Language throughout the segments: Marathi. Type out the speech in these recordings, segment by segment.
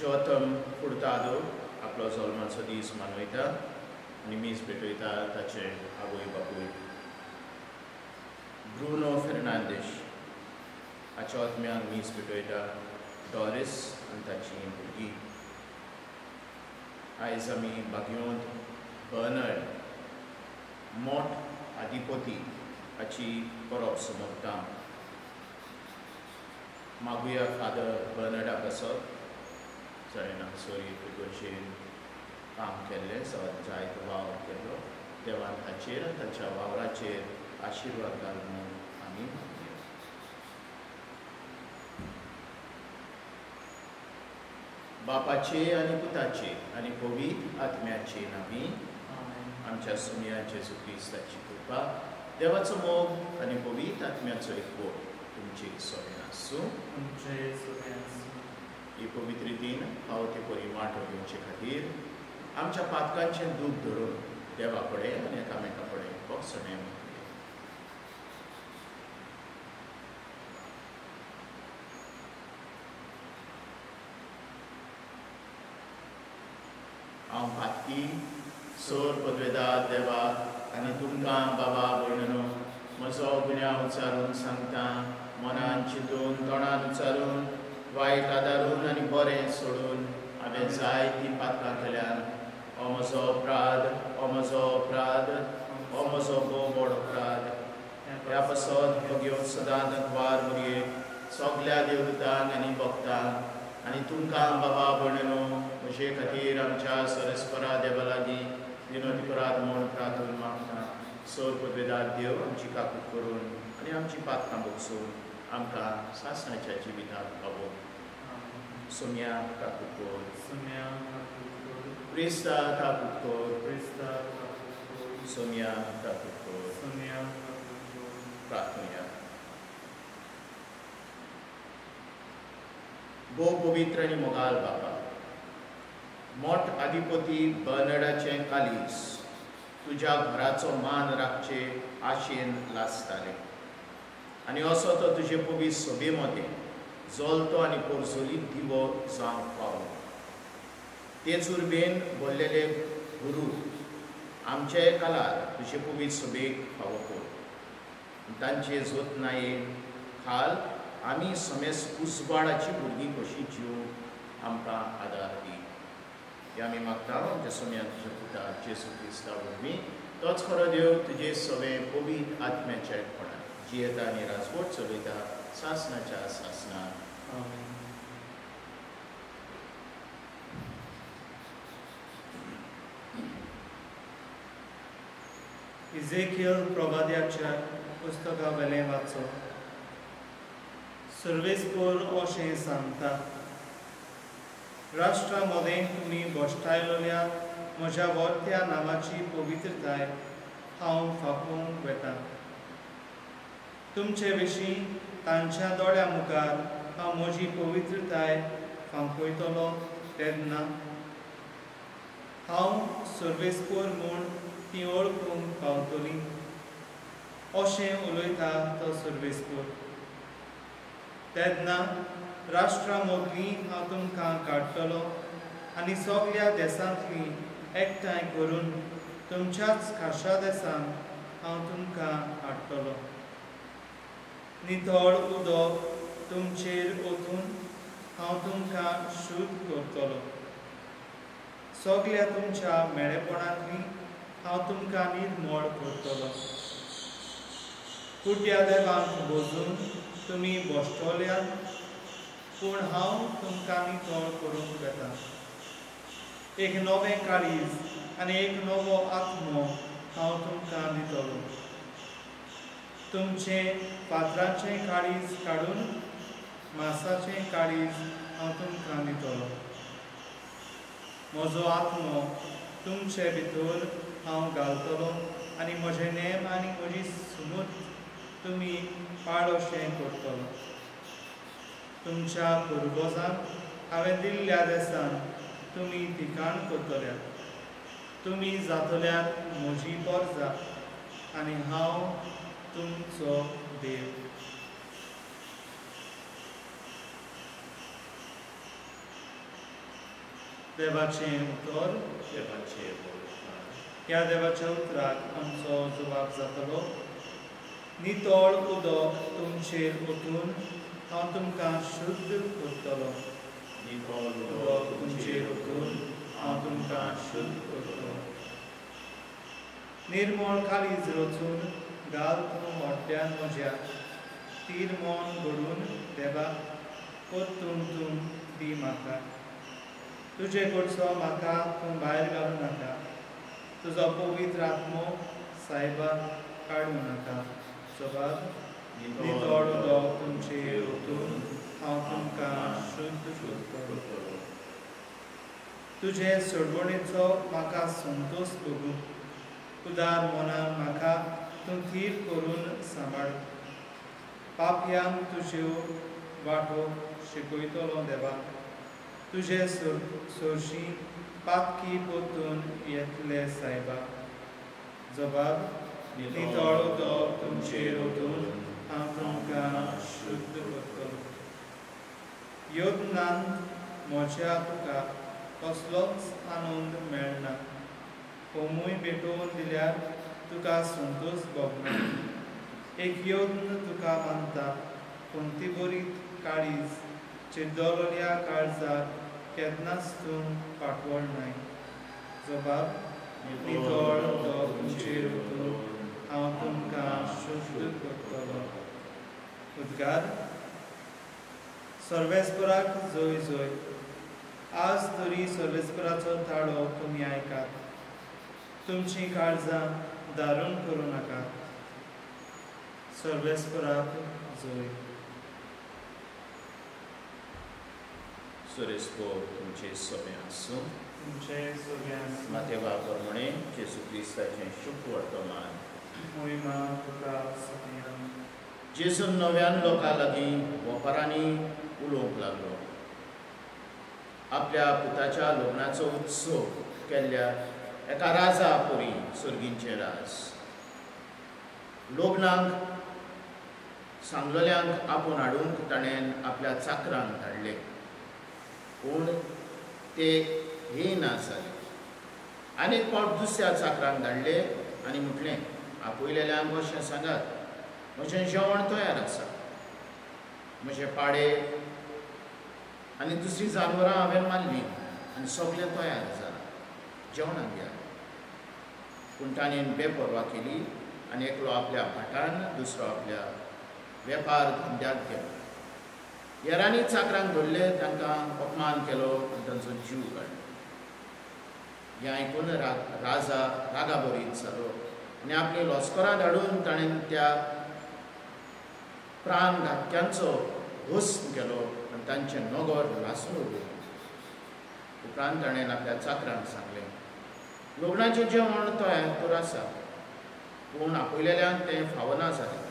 Jotam Furtado आपलो जल्माचो दीस मनयता आनी मीस भेटयता ताचे आवय बापूय. ब्रुनो फेर्नांदेश हाच्या आत्म्याक मीस भेटयता डॉरिस आनी ताची भुरगीं. आयज आमी बागयोंत बर्नर्ड मोठ आदिपोती हाची परब समजता. मागुया फादर बर्नर्डाक आसत जायना सोरी पिकोचेर काम केल्लें जायतो वावर केल्लो. देवान ताचेर आनी ताच्या वावराचेर आशिर्वाद घाल म्हणून आमी मागया. बापाचे आनी पुताचे आनी पवित्र आत्म्याचे नांवी आमच्या सुमया जेजू क्रिस्ताची कृपा, देवाचो मोग आनी पवित्र आत्म्याचो एकवट तुमचे सगळ्यांक आसूं. ही पवित्र रितीन हांव ते परी वांटो घेवचे खातीर आमच्या पातकांचें दूख धरून देवा कडेन आनी एकामेका कडेन भोगसणे मागया. हांव पातकी सोर पदवेदार देवाक आनी तुमकां बाबा भयणनो म्हजो गुन्यांव उचारून सांगता. मनान चिंतून तोंडान उचारून वायट आदारून आनी बरें सोडून हांवें जायतीं पातकां केल्यान हो म्हजो अपराध, हो म्हजो अपराध, हो म्हजो भोव व्हड अपराध. ह्या पासत भोग्यो सदांच अखबार मुरये सगल्या देवदूतांक आनी भक्तांक आनी तुमकां बाबा भयणनो म्हजे खातीर आमच्या सरस्परा देवा लागीं विनोदी करात म्हूण प्रार्थना मागता. सोर पदवेदार देव आमची काकूट करून आनी आमची पातकां भोगसून आमकां सासणाच्या जिवितांत पावो. सोम्या काकूट कर, क्रिस्ता काकूट कर, सोम्या काकूट कर. प्रार्थना. भोव पवित्र आनी मोगाल बाबा, मोठ आदिपोती बर्नर्डाचें कालीस तुज्या घराचो मान राखचे आशेन लासतालें आनी असो तो तुजे पवित्र सभे मदें जळतो आनी पोरजोलीत दिवो जावंक पावलो. तेच उर्बेन भरलेले गुरू आमचे काळार तुजे पवित्र सभेक फावो कर. तांचे जोतनायेन खाल आमी समेस उसबाडाची भुरगीं कशीं जीव आमकां आदार दी. हे आमी मागता आमच्या सोम्या तुज्या पुता जेजू क्रिस्ता वरवीं. तोच खरो देव तुजे सवे पवित्र आत्म्याच्या एकपणान जियेता आनी राजवट चलयता सासणाच्या सासणान. इजेकियल प्रवाद्याच्या पुस्तका वेलें वाचो. सर्वेस्पोर अशें सांगता, राष्ट्रा मदें तुमी गोश्टायलोल्या म्हज्या वर्त्या नांवाची पवित्रताय हांव फापोवंक वेता. तुमचे विशीं तांच्या दोळ्या मुखार हांव म्हजी पवित्रताय फांकयतलो तेन्ना हांव सर्वेस्पोर म्हूण ती ओळखूंक पावतली. अशें उलयता तो सर्वेस्पोर. तेन्ना राष्ट्रां मदलीं हांव तुमकां काडटलो आनी सगळ्या देशांतलीं एकठांय करून तुमच्याच खाशा देशांत हांव तुमकां हाडटलो. नितळ उदक तुमचेर ओतून हांव तुमकां शुद्ध करतलो. सगळ्या तुमच्या मेळेपणांतलीं हांव तुमकां निर्मळ करतलो. कुट्या देवांक भोजून तुमी बसतल्यात, पूण हांव तुमकां नितळ करूंक वेता. एक नवें काळीज आनी एक नवो आत्मो हांव तुमकां दितलो. तुमचें फातराचें काळीज काडून मांसाचें काळीज हांव तुमकां दितलो. म्हजो आत्मो तुमचे भितर हांव घालतलो आनी म्हजे नेम आनी म्हजी सुमूत तुमी पाळोशें करतलो. तुमच्या पुर्वजांक हांवें दिल्ल्या देशांत तुमी ठिकाण करतल्यात. तुमी जातल्यात म्हजी परजा आनी हांव तुमचो देव. देवाचें उतर देवाचे बोलपाक. ह्या देवाच्या उतराक आमचो जबाब जातलो. नितळ उदक तुमचेर ओतून हांव तुमकां शुद्ध करतलो. नितळ उदक तुमचेर ओतून हांव तुमकां शुद्ध करतलो. निर्मळ काळीज रचून घाल तूं मोठ्यान म्हज्या. तीर मन घडून देवाक परतून तूं दी म्हाका. तुजे कडचो म्हाका तूं भायर घालूं नाका. तुजो पवित्र आत्मो सायबाक काडूं नाका. जबाब नितळ उदक तुमचेर ओतून हांव तुमकां शुद्ध करतलो. तुजे सोडवणेचो म्हाका संतोश भोगूं. उदार मनान म्हाका तूं थीर करून सांबाळ. पापयांक तुज्यो वाटो शिकयतलो देवा. तुजे सोरशी पातकी परतून येतले सायबा. जबाब नितळ उदक तुमचेर ओतून हांव तुमकां शुद्ध करतलो. यत्नांत म्हज्या तुका कसलोच आनंद मेळना. होमूय भेटोवन दिल्यार तुका संतोश भोगना. एक यत्न तुका मानता पूण ती बरी काळीज चिड्डलोल्या काळजार केन्नाच तूं पाठवळ. जबाब नितळ उदक तुमचेर ओतून हांव तुमकां शुद्ध करतलो. उद्गार. सर्वेस्पराक जय जय. आज तरी सर्वेस्पराचो ताळो तुमी आयकात. तुमची काळजां दारूण करूं नाका. सर्वेस्पराक जय. सुरेस्पो तुमचे सगळे आसूं. तुमचे सगळ्यांक मातेवा प्रमाणे जेजू क्रिस्ताचें शुभ वर्तमान. महिमा तुका सगळ्यांक. जेजून नव्यान लोकां लागीं वोपारांनी उलोवंक लागलो. आपल्या पुताच्या लग्नाचो उत्सव केल्ल्या एका राजा परी सर्गींचे राज. लग्नाक सांगलोल्यांक आपूण हाडूंक ताणें आपल्या चाकरांक धाडले. पूण ते येयना जाले. आनीक फावट दुसऱ्या चाकरांक धाडले आनी म्हटलें आपयलेल्यांक अशें सांगात म्हजें जेवण तयार आसा. म्हजे पाडे आनी दुसरी जानवरां हांवें मारलीं आनी सगळें तयार जालां. जेवणाक या. पूण ताणें बेपरवा केली आनी एकलो आपल्या भाटान दुसरो आपल्या वेपार धंद्याक गेलो. हेरांनी चाकरांक धरले, तांकां अपमान केलो आनी तांचो जीव काडलो. हें आयकून राजा रागाबरीत जालो आनी आपली लॉस्करां धाडून ताणें त्या प्राण घातक्यांचो भस्म केलो आनी तांचें नगोर लासून उडयलें. उपरांत ताणें आपल्या चाकरांक सांगलें लग्नाचें जेवण तयार तर आसा पूण आपयलेल्यांक तें फावना जालें.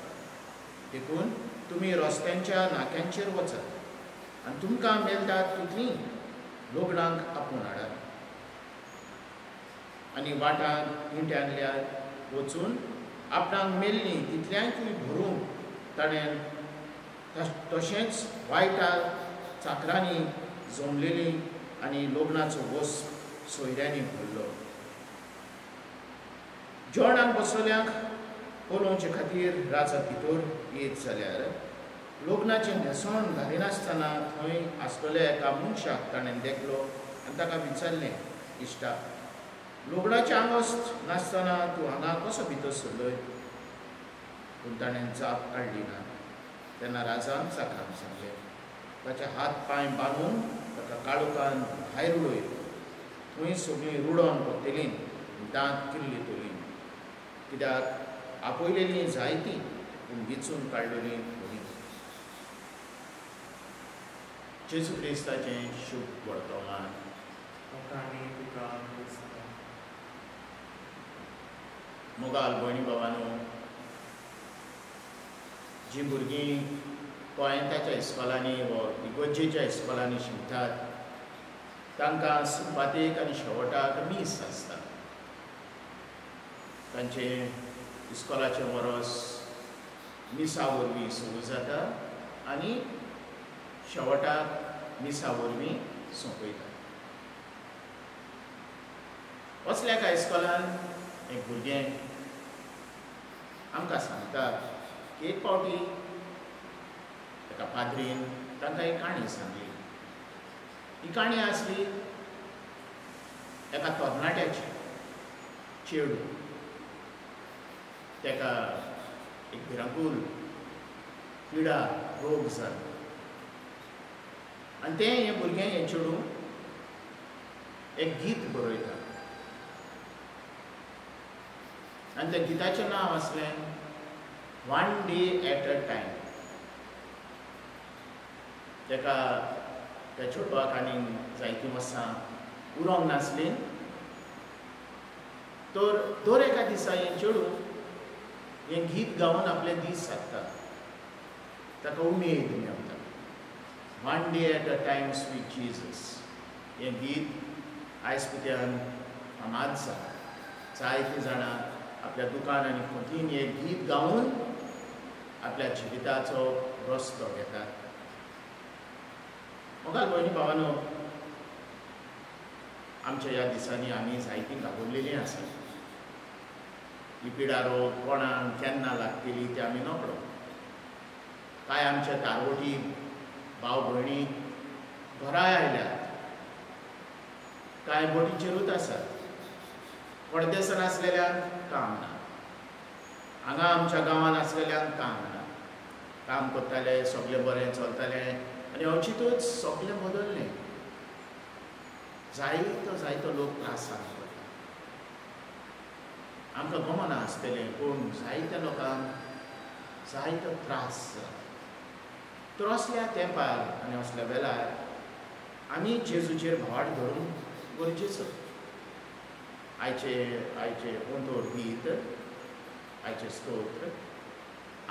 देखून तुमी रस्त्यांच्या नाक्यांचेर वचात आनी तुमकां मेळटात तितलीं लग्नाक आपूण हाडात. आनी वाटान इंट्यांतल्यान वचून आपणाक मेल्लीं तितल्यांकूय भरूंक ताणें तशेंच वायटा चाकरांनी जमलेलीं आनी लग्नाचो वस सोयऱ्यांनी भरलो. जेवणाक बसोल्यांक पळोवचे खातीर राजा भितर येत जाल्यार लग्नाचें न्हेसोण घालिनासतना थंय आसलेल्या एका मनशाक ताणें देखलो आनी ताका विचारलें इश्टा लग्नाचें आंगोस्त नासतना तूं हांगा कसो भितर सरलोय. पूण ताणें जाप काडली ना. तेन्ना राजान चाकरांक सांगलें ताचे हात पांय बांदून ताका काळोखान भायर उडय. थंय सगळीं रुडोन पडटलीं दांत किल्ली तोलीं. कित्याक आपयलेलीं जायतीं पूण विचून काडलेलीं थोडीं. जेजू क्रिस्ताचें शुभ वर्तमान. मोगाल भयणी भावांनो, जीं भुरगीं गोंयांताच्या इस्कॉलांनी वा इगोर्जेच्या इस्कॉलांनी शिकतात तांकां सुपातेक आनी शेवटाक मीस आसता. तांचें इस्कॉलाचें वरस मिसा वरवीं सुरू जाता आनी शेवटाक मिसा वरवीं सोंपयता. असल्या काय इस्कॉलान एक भुरगें आमकां सांगता की एक फावटी एका पाद्रीन तांकां एक काणी सांगली. ही काणी आसली एका तरणाट्याची. चेडू ताका एक भिरांकूळ पिडा रोग जालो आनी तें हें भुरगें हें चेडू एक गीत बरयता आनी त्या गिताचें नांव आसलें one day at a time. ताका त्या चेडवाक आनीक जायतीं वर्सां उरोंक नासलीं तर दर एका दिसा हें चेडू हें गीत गावन आपले दीस सारता. ताका उमेद मेवता. One day at a time sweet Jesus हें गीत आयज पुत्यान फामाद जाला. जायतीं जाणां आपल्या दुकानांनी खंयीय हें गीत गावन आपल्या जिविताचो रस्तो घेतात. मोगाल भयणी भावांनो, आमच्या ह्या दिसांनी आमी जायतीं घाबरलेलीं आसा. ही पिडा रोग कोणाक केन्ना लागतली तें आमी नकळो. कांय आमच्या तारवटी भाव भयणी घराय आयल्यात, कांय बोटीचेरूच आसात. परदेसान आसलेल्यांक काम ना, हांगा आमच्या गांवांत आसलेल्यांक काम ना. काम करताले, सगळें बरें चलतालें आनी अचितूच सगळें बदल्लें. जायतो लोक त्रासांत पडटा. आमकां गमना आसतलें पूण जायत्या लोकांक जायतो त्रास जाता. तर असल्या तेंपार आनी असल्या वेळार आमी जेजूचेर भावार्थ धरूंक गरजेचो. आयचे ओंतोर गीत, आयचे स्तोत्र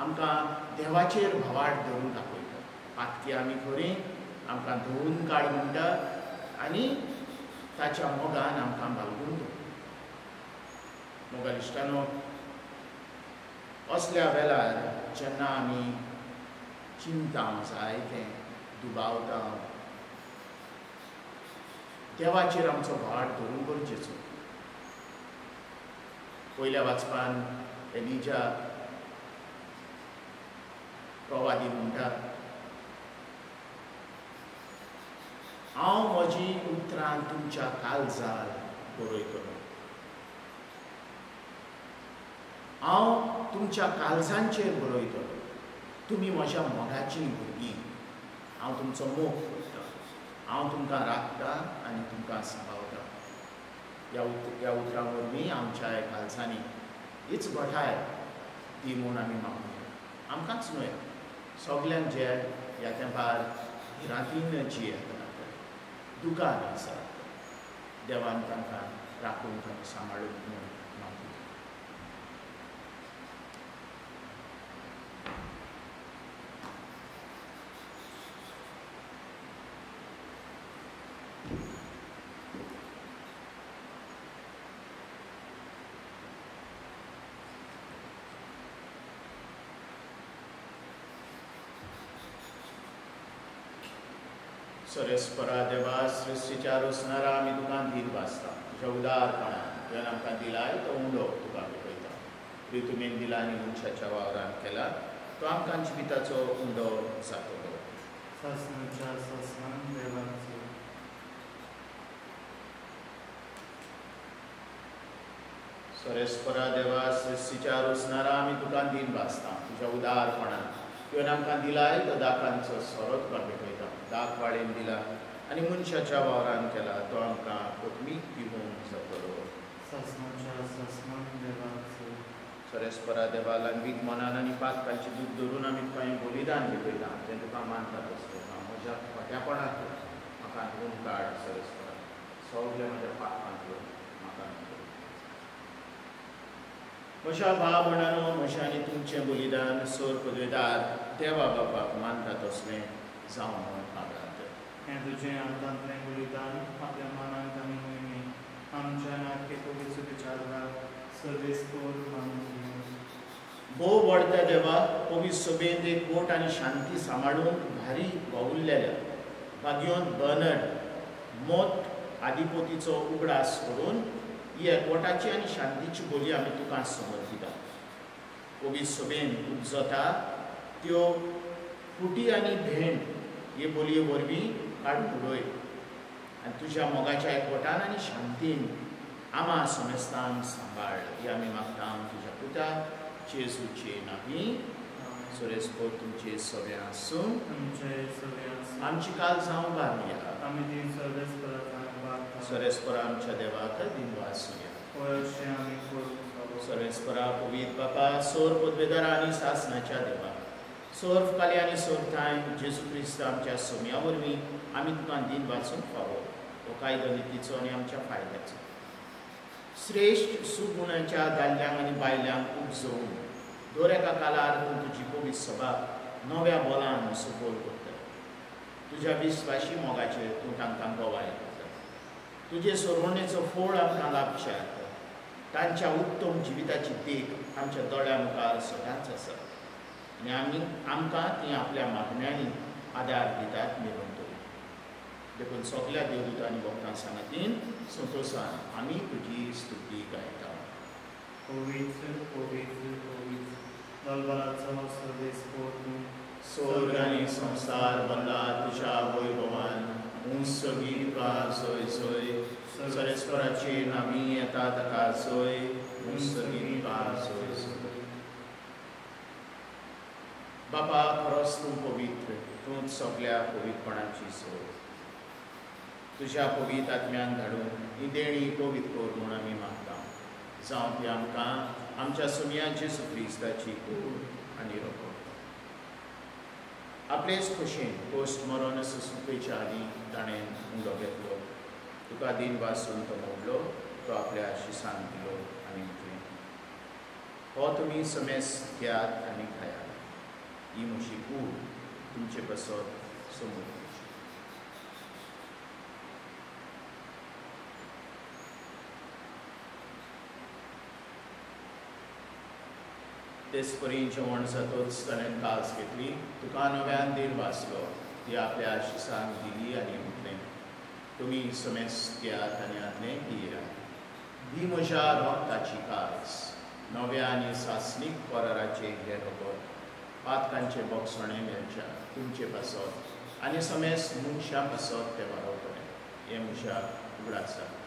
आमकां देवाचेर भावार्थ धरून दाखयता. पातकी आमी खरी आमकां धुवून काड म्हणटा आनी ताच्या मोगान आमकां बाळगून दवरता. मोगाल इश्टानो, असल्या वेळार जेन्ना आमी चिंतां जायतें दुबावता, देवाचेर आमचो भावार्थ धरून गरजेचो. पयल्या वाचपान एलिजा प्रवादी म्हणटा, हांव म्हजी उतरां तुमच्या काळजार बरयतलों. हांव तुमच्या काळजांचेर बरयतलों. तुमी म्हज्या मोगाचीं भुरगीं. हांव तुमचो मोग करतां. हांव तुमकां राखतां आनी तुमकां सांबाळटां. ह्या उतरां वरवीं आमच्या काळजांनी हीच घोटाय दी म्हूण आमी मागूया. आमकांच न्हय, सगल्यांक जे ह्या तेंपार भिरांतीन जियेतात, दुकान आसा, देवान तांकां राखून तांकां सांबाळून म्हूण मागूया. सरेस्परा देवा, सृश्टीच्या रचणारा आमी तुका दीन वाचता. तुज्या उदारपणान तुवें आमकां दिलाय तो उंडो तुका भेटयता. फ्री तुवें दिला आनी मनशाच्या वावरान केला तो आमकां जिविताचो उंडो जातलो. सस्नाच्या सस्नान देवाचो. सरेस्परा देवा, सृश्टीच्या रचणारा आमी तुका दीन वाचता. तुज्या उदारपणान तुवें आमकां दिलाय तो दाकांचो सोरो तुका भेटयता. दाक वाडयन दिला आनी मनशाच्या वावरान केला तो आमकां कोथमीर पिवूंक जातलो. सस्नाच्या सस्नान देवाचो. सरेस्परा देवा, लंगवीक मनान आनी पातकांची दूद धरून आमी तुका हें बलिदान भेटयता. तें तुका मानतात आसतना म्हज्या खोट्यापणाक म्हाका धुवन काड. सरेस्परा, सगळे म्हज्या पातकांतलो म्हाका म्हज्या भाव भयणांनो, म्हजें आनी तुमचें बलिदान सर पदवेदार देवा बापाक मानतात असलें जावं म्हूण मागात. हें तुजें आतांतलें बलिदान आपल्या मनांत आनी मोहिनी आमच्या नाटके पवित्र विचाराक सर्वेस्पोर मानून भोव व्हडल्या देवा, पवित्र सभेंत एक मोठ आनी शांती सांबाळून भारी वावुरलेल्या भाग्योंत बर्नर्ड मोठ आदिपोतीचो उगडास करून ही एकवटाची आनी शांतीची बोली आमी तुका समोर दिता. पवित्र सभेन उपजता त्यो फुटी आनी भेंड हे बोलये वरवीं काड उडय आनी तुज्या मोगाच्या एकवटान आनी शांतीन आमा समेस्तांक सांबाळ ही आमी मागता तुज्या पुता जेजूचे नांवी. सोरेस्पोर तुमचे सगळे आसूं. आमची काल जावं बारया. सोरेस्पोरा आमच्या देवाक दिनवासूया. सोरेस्पोरा पवित्र बापा सोर पदवेदारा आनी सासणाच्या देवा सोर फाली आनी सोर थाय जेजू क्रिस्त आमच्या सोम्या वरवीं आमी तुका दिन वाचूंक फावो हो कायदो नितीचो आनी आमच्या फायद्याचो. श्रेश्ठ सुगुणाच्या दादल्यांक आनी बायल्यांक उपजोवन दर एका कालार तूं तुजी पवित्र सभा नव्या बोलान सुपोर करता. तुज्या विस्वाशी मोगाचेर तूं तांकां गोवाय करता. तुजे सोडवणेचो फोळ आमकां लाभशात. तांच्या उत्तम जिविताची देख आमच्या दोळ्या मुखार सदांच आसा आनी आमकां ती आपल्या मागण्यांनी आदार दितात निरंतर. देखून सगल्या देवदूतांनी भक्तां सांगातीन संतोशान आमी तुजी स्तुती गायता. पवित्र पवित्र पवित्र दलबलाचो सर्वेस्पोर तूं. स्वर्ग आनी संसार बल्ला तुज्या वैभवान उंच सगळी तुका सोय सोय. सोरेस्पोराचे नामी येता ताका सोय उंच सगळी तुका सोय सोय. बापा खरोच तूं पवित्र. तूंच सगल्या पवित्रपणाची सोय. तुज्या पवित्र आत्म्यान धाडून ही देणी पवित्र कर म्हूण आमी मागता. जावं ती आमकां आमच्या सुमया जेजू क्रिस्ताची कूड आनी रोखो. आपलेच खोशेन पोस्ट मरण सुसुकेच्या आदी ताणें उंडो घेतलो. तुका दिन वाचून तो मोडलो. तो आपल्या शिसान दिलो आनी म्हटलें हो तुमी समेस घेयात आनी खायात. ही म्हजी कूड तुमचे बसत समोर. तेचपरी जेवण जातोच ताणें कास घेतली. तुका नव्यान दिन वाचलो. ती आपल्या शिसांक दिली आनी म्हटलें तुमी समेस घेयात आनी आदलें पियेयात. ही म्हज्या रोगताची कास. नव्या आनी सासणीक कराराचे हे रगत पातकांचे बोगसणे मेळच्या तुमचे बसत आनी समेस मनशा बसत ते वाडोवतले. हे म्हज्या उगडासाक करा.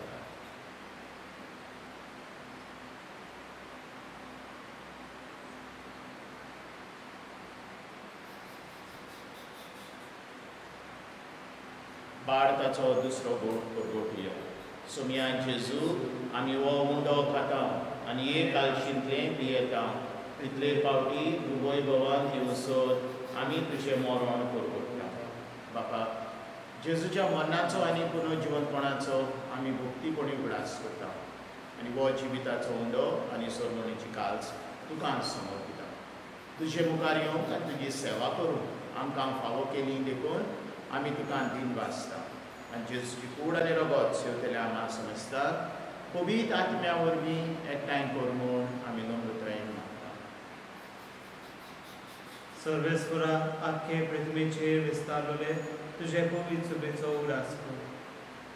भारताचो दुसरो गोठियो. सोम्या जेजू आमी हो उंडो खाता आनी एक कालशींतलें पियेता. तितले फावटी वैभवान दिवसोर आमी तुजें मरण करता. बापा जेजूच्या मरणाचो आनी पुनर्जिवंतपणाचो आमी भक्तीपणी उगडास करता आनी हो जिविताचो उंडो आनी सोडवणेची काल्स तुका समोर दिता. तुजे मुखार येवंक आनी तुजी सेवा करूंक आमकां फावो केली देखून आमी तुका दिन वाचता आनी जेजूची कूड आनी रगत सेवतल्या आमा समजतात. पवित्र आत्म्या वरवीं एकठांय कर म्हूण आमी नम्रतायेन मागता. सर्वेस्परा आख्खे पृथ्वीचेर विस्तारलोले तुजे पवित्र सभेचो उगडास कर.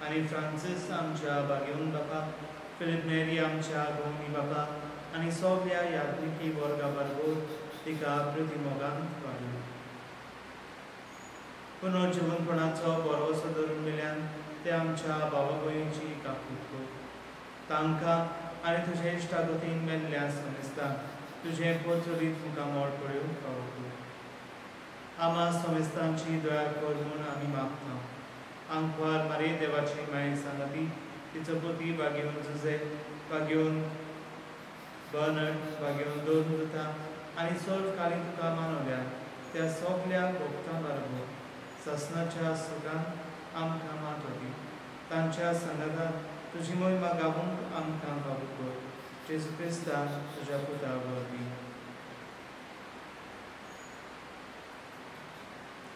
आनी फ्रांसीस आमच्या बागेवन बापा, फिलिप नेरी आमच्या गोवणी बापा आनी सगल्या यात्रिकी वर्गा बरोबर तिका प्रतिमोगान वाडय. पुनर्जिवंतपणाचो बरोसो धरून मेल्यान ते आमच्या बाबा भयणीची काकूट कर. तांकां आनी तुजे इश्टागतीन मेल्ल्या समेस्ता तुजें पत्र बी तुमकां मोड पळोवंक फावो कर. आमा समेस्तांची दया कर म्हूण आमी मागता. आंकवार मारे देवाची माय सांगाती तिचो पती बागेवन जुजे बागेवन बर्नर्ड बागेवन दोन आनी चड काली तुका मानवल्या त्या सगल्या भक्तां बरोबर ससनाच्या सुखान आमकां मातोदी. तांच्या संगतान तुजी महिमा गावूंक आमकां फावो कर. जेजू क्रिस्ता तुज्या पुता वरवीं.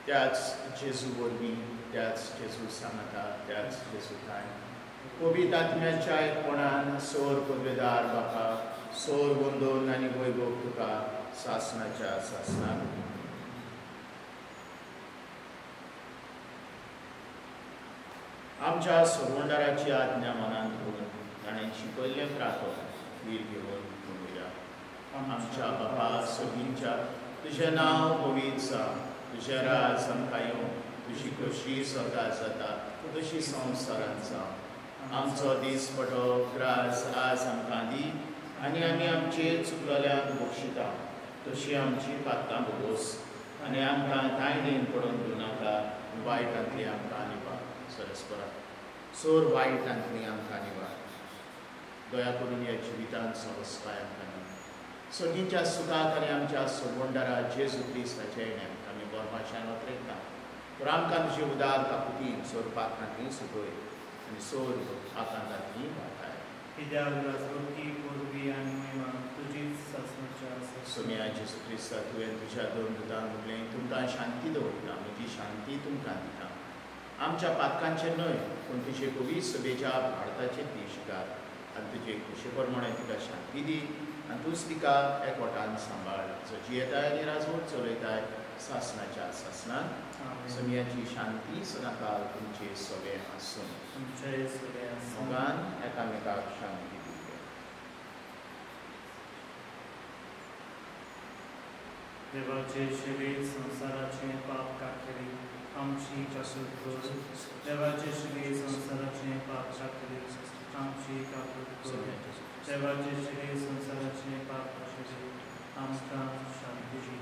त्याच जेजू वरवीं त्याच जेजू सांगता त्याच जेजू काय पवित्र आत्म्याच्या एकपणान सोर पदवेदार बापा सोर गोंदोन आनी वैभव तुका सासणाच्या सासणाक आमच्या सोडवणदाराची आज्ञा मनांत घेवन ताणें शिकयल्लें प्रार्थना वीर घेवन म्हणुया. आमच्या बापा सगळींच्या तुजें नांव पवित्र जावं, तुजें राज आमकां येवं, तुजी खोशी स्वर्गांत जाता तशी संवसारांत जावं. आमचो दिसपटो ग्रास आज आमकां दी आनी आमी आमचे चुकलोल्यांक बक्षिता तशी आमची पातकां भोगोस आनी आमकां तायणेन पडोवन दिवं नाका, वायटांतली आमकां निवार. सरस्परा सोर वायटांतली आमकां निवार. दया करून ह्या जिवितांत समस्काय आमकां दी. सगळींच्या सुखाक आनी आमच्या सोबोंडारा जेजू क्रिस्ताच्या येण्याक आमी बोरमाशान वतरयता. तर आमकां तुजी उदार काकुतीन सोर पात्रांतली सुकय आनी सोर आकांतांतली वाटाय. कित्याक राजवटी पोरवी आनी महिमा तुजीच सासणाच्या आसा. सोम्या जेजू क्रिस्ता तुवें तुज्या दोन दुतांक म्हणलें तुमकां शांती दवरता, म्हजी शांती तुमकां दिता. आमच्या पातकांचेर न्हय पूण तुजे पवित्र सभेच्या भारताचेर ती शिकार आनी तुजे खुशे प्रमाणे तिका शांती दी आनी तूंच तिका एकवटान सांबाळ. जो जियेताय आनी राजवट चलयताय सासणाच्या सासणांत. सोम्याची शांती सदांकाळ तुमचे सगळे आसूं. मोगान एकामेकाक शांती दिवया. देवाचे शिवे संसाराचे पाप कातरी आमची काकूट कर. देवाचे शिवे संसाराचे पाप कातरी आमची काकूट कर. देवाचे शिवे संसाराचे पाप कातरी आमकां शांती दी.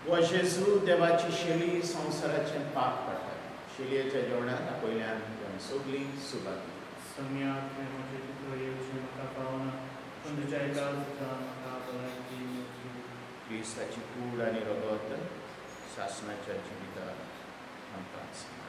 व जेजू देवाची शेली संवसाराचें पाप काडटा. शेलयेच्या जेवणाक आपयल्यान तुवें सगळीं सुवात दिली. सम्या प्रेमाचे तुका येवचें म्हाका पावना पूण तुज्या एका उतरान म्हाका भलायकी मेळची. क्रिस्ताची कूड आनी रगत सासणाच्या जिवितांत आमकां सांबाळ.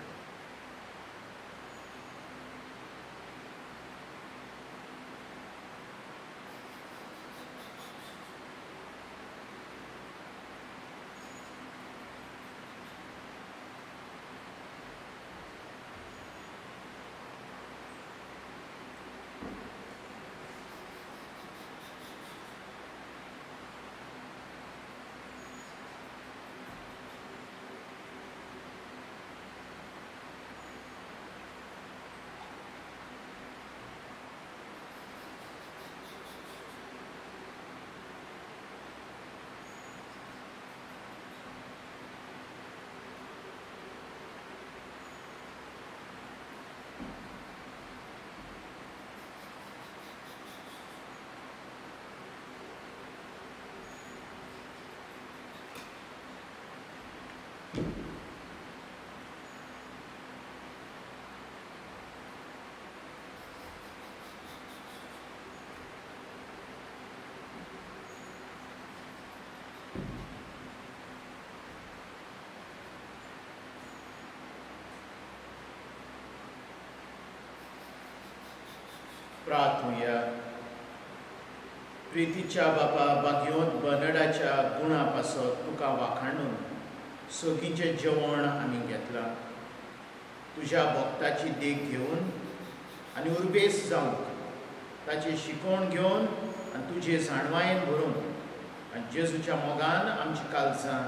प्रार्थूया. प्रितीच्या बापा बागयोत बर्नडाच्या गुणा पासत तुका वाखाणून सगळींचें जेवण आमी घेतलां. तुज्या भक्ताची देख घेवन आनी उर्बेस जावंक ताचें शिकोवण घेवन आनी तुजे जाणवायेन भरून आनी जेजूच्या मोगान आमची काळजां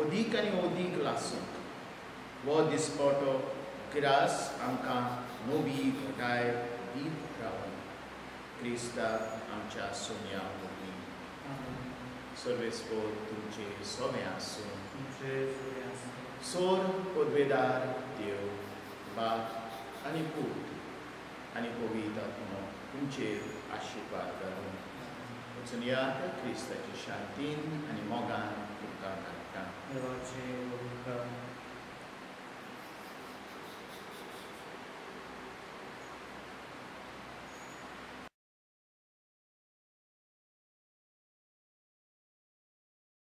अदीक आनी अदीक लासूंक वो दिसपटो गिरास आमकां नवी घटाय दीत रावून. क्रिस्ता आमच्या सोम्या भोगी सर्वेस्पोर तुमचे सोमे आसूं. सोर पदवेदार देव बाप आनी पूत आनी पवित्र आत्मो तुमचेर आशिर्वाद घालून वचून यात क्रिस्ताची शांतीन आनी मोगान तुमकां धाडटा.